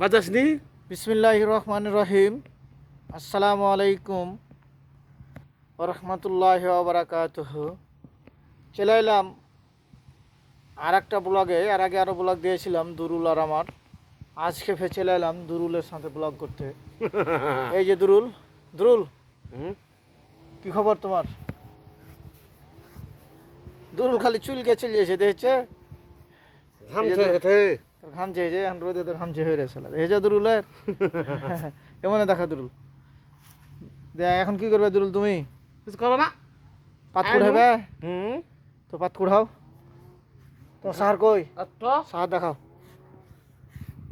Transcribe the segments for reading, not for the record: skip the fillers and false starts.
বাজাসনি। বিসমিল্লাহির রহমানির রহিম। আসসালামু আলাইকুম ওয়া রাহমাতুল্লাহি ওয়া বারাকাতুহু। চলে এলাম আর একটা ব্লগে। এর আগে আরও ব্লগ দিয়েছিলাম দুরুল আর আমার। আজকে ফের চলে এলাম দুরুলের সাথে ব্লগ করতে। এই যে দুরুল, দুরুল কি খবর তোমার? দুরুল খালি চুলকে চলে এসে দেখছে ঘামছে হেতে। তোর ঘামছে, এই যে এখন রোদে তোর ঘামছে হয়ে রয়েছে। এই যে দুরুলের এমনে দেখা দুরুল দেখ এখন কি করবে দুরুল তুমি? কিছু করো না। পাত কুড়াবে হুম। তো পাত কুড়াও তো। সার কই? আর তো সার দেখাও,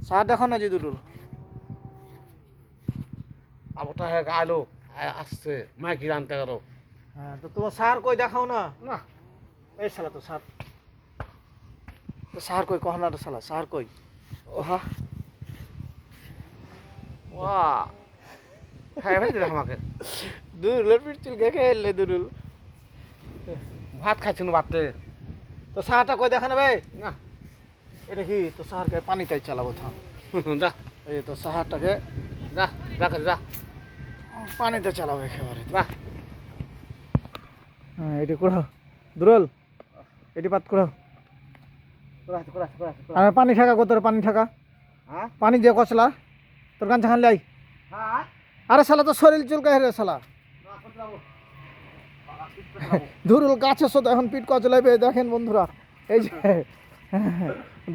সার দেখাও না যে দুরুল। আবটা হে গালো আসছে মাইকি আনতে গেল। হ্যাঁ তো তোমার সার কই দেখাও না। না এই শালা তো সার, তো সার কই কহ না রে শালা, সার কই? ওহা ওয়া খাই ভাই দিলে আমাকে। দুরুলের পিঠ চুল খেয়ে এলে দুরুল। ভাত খাইছিল ভাতে। তো সারটা কই দেখা না ভাই। না এটা কি তো সারকে পানিটাই চালাবো থাম। যা এই তো সাহারটাকে যা যা যা পানিতে চালাবো একেবারে। যা। হ্যাঁ এটি কুড়াও দুরুল, এটি পাত কুড়াও। কুড়াছে কুড়াছে কুড়াছে। আর পানি ঠাকা কত রে, পানি ঠাকা, হ্যাঁ পানি দিয়ে কচলা তোর কান চাখান লাই। হ্যাঁ আরে শালা তো শরীর চুলকায় রে শালা। দুরুল গাছের সাথে এখন পিট কচলাইবে দেখেন বন্ধুরা। এই যে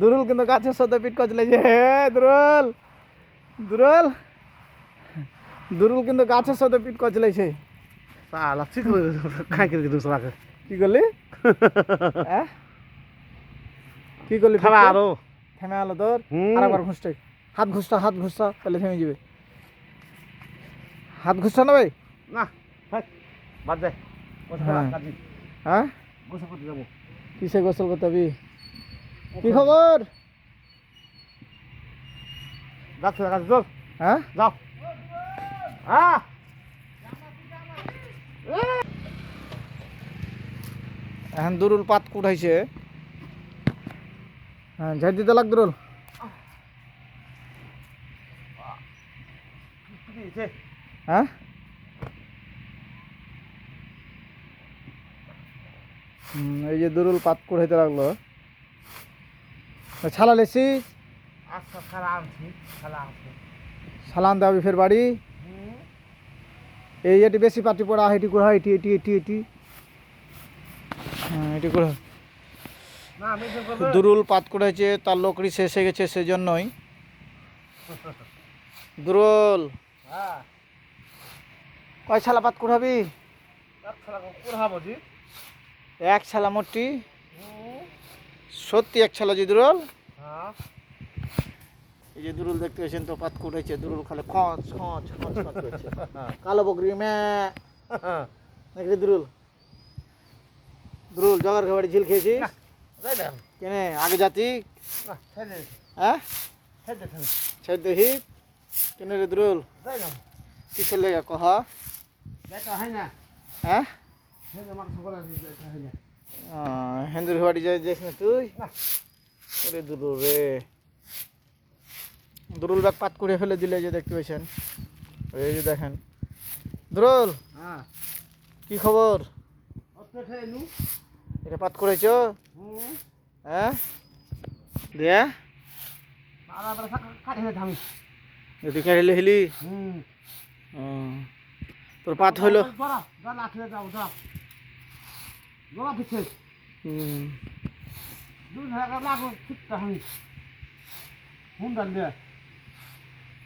দুরুল কিন্তু গাছের সাথে পিট কচলাইছে। হে দুরুল, দুরুল, দুরুল কিন্তু গাছের সাথে পিট কচলাইছে। সালা ঠিক করে খাই করে দিছ আমাকে। কি করলি? হ্যাঁ কি করলি? খালা আরো থেমে আলো তোর। হুম। আর একবার ঘুষটা, হাত ঘুষটা, হাত ঘুষটা, তাহলে থেমে যাবে। হাত ঘুষটা না ভাই। না থাক বাদ দে। হ্যাঁ। হ্যাঁ গোসল করতে যাবো। কিসে গোসল করতে হবি? কি খবর? যাচ্ছে কাছে চল হ্যাঁ যাও। হ্যাঁ এখন দুরুল পাত কুঠাইছে। হ্যাঁ ঝাড় দিতে লাগ দুরুল। হ্যাঁ এই যে দুরুল পাত কুড়াইতে লাগলো। ছালা লেছি, আচ্ছা খালা আনছি খালা আনছি। সালান দাবি ফের বাড়ি। এই এটি বেশি পাটি পড়া, এটি কুড়া, এটি এটি এটি এটি। হ্যাঁ এটি কুড়া। না আমি তো করব। দুরুল পাত কুড়াইছে, তার লোকড়ি শেষ হয়ে গেছে, সেজন্যই। দুরুল হ্যাঁ কয় ছালা পাত কুড়াবি? তার খালা কুড়াবো জি। এক ছালা মোটি, সত্যি এক ছালা জি দুরুল। হ্যাঁ এই যে দুরুল দেখতে পেয়েছেন তো পাত কুড়াইছে। দুরুল খালে খচ খচ খচ খচ করছে। কালো বকরি মে নাকি দুরুল? দুরুল জগার খাবারে ঝিল খেয়েছি যাই না কেনে আগে জাতি। না ছেড়ে হ্যাঁ ছেড়ে ছেড়ে ছেড় দেখি কেনে রে দুরুল? যাই না কিসের লেগে কহ? যাইতে হয় না। হ্যাঁ ছেড়ে মাংস করা যাইতে হয় না। হেন্দুর বাড়ি যাই দেখ না তুই? না ওরে দুরুল রে, দুরুল ব্যাগ পাত করে ফেলে দিলে যে দেখতে পেয়েছেন। এই যে দেখেন দুরুল হ্যাঁ কি খবর? অত খেয়ে নু। এটা পাত করেছো? হ্যাঁ দিয়া আর আবার কাটি হয়ে থামি। যদি খেলে হেলি তোর পাত হইলো। জরা জরা লাঠিয়ে যাও যাও জরা পিছে দুই টাকা লাগো ঠিকটা আমি ফোন ডাল দে।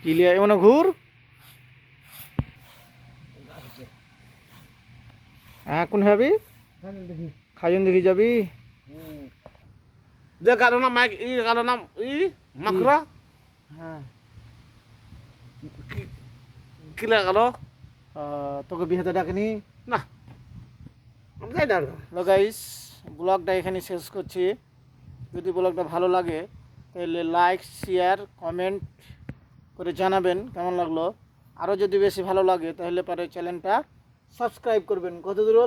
কি লিয়া এমন ঘুর? হ্যাঁ কোন যাবি? দেখি খাইন দেখি যাবি? যে কারো নাম মাইক ই কারো নাম ই মাকড়া হ্যাঁ কি লাগালো তোকে বিয়েতে ডাকেনি? না আমি যাই না। হ্যালো গাইস, ব্লগটা এখানে শেষ করছি। যদি ব্লগটা ভালো লাগে তাহলে লাইক শেয়ার কমেন্ট করে জানাবেন কেমন লাগলো। আরও যদি বেশি ভালো লাগে তাহলে পরে চ্যানেলটা সাবস্ক্রাইব করবেন। কত দূর?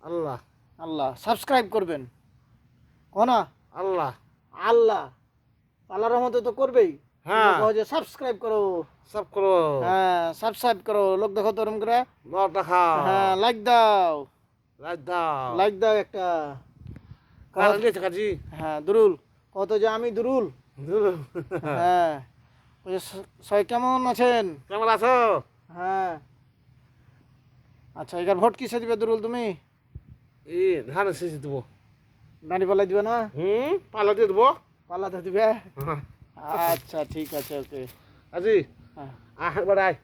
আল্লাহ আল্লাহ সাবস্ক্রাইব করবেন কোনা? আল্লাহ আল্লাহ আল্লাহর রহমতে তো করবেই। হ্যাঁ কও যে সাবস্ক্রাইব করো। সব করো হ্যাঁ সাবস্ক্রাইব করো, লোক দেখো তো ওরম করে। নট দেখাও হ্যাঁ লাইক দাও, লাইক দাও লাইক দাও একটা। কার নিয়েছে কাজী হ্যাঁ দুরুল, কত যে আমি দুরুল। হ্যাঁ ওই যে সবাই কেমন আছেন? কেমন আছো হ্যাঁ আচ্ছা, এবার ভোট কিসে দিবে দুরুল তুমি? এই ধান শেষে দেবো দাঁড়ি পাল্লাই দিবে না? পালা দিয়ে দেবো পাল্লাতে দিবে? আচ্ছা ঠিক আছে, ওকে। আজি হ্যাঁ আহ বাড়াই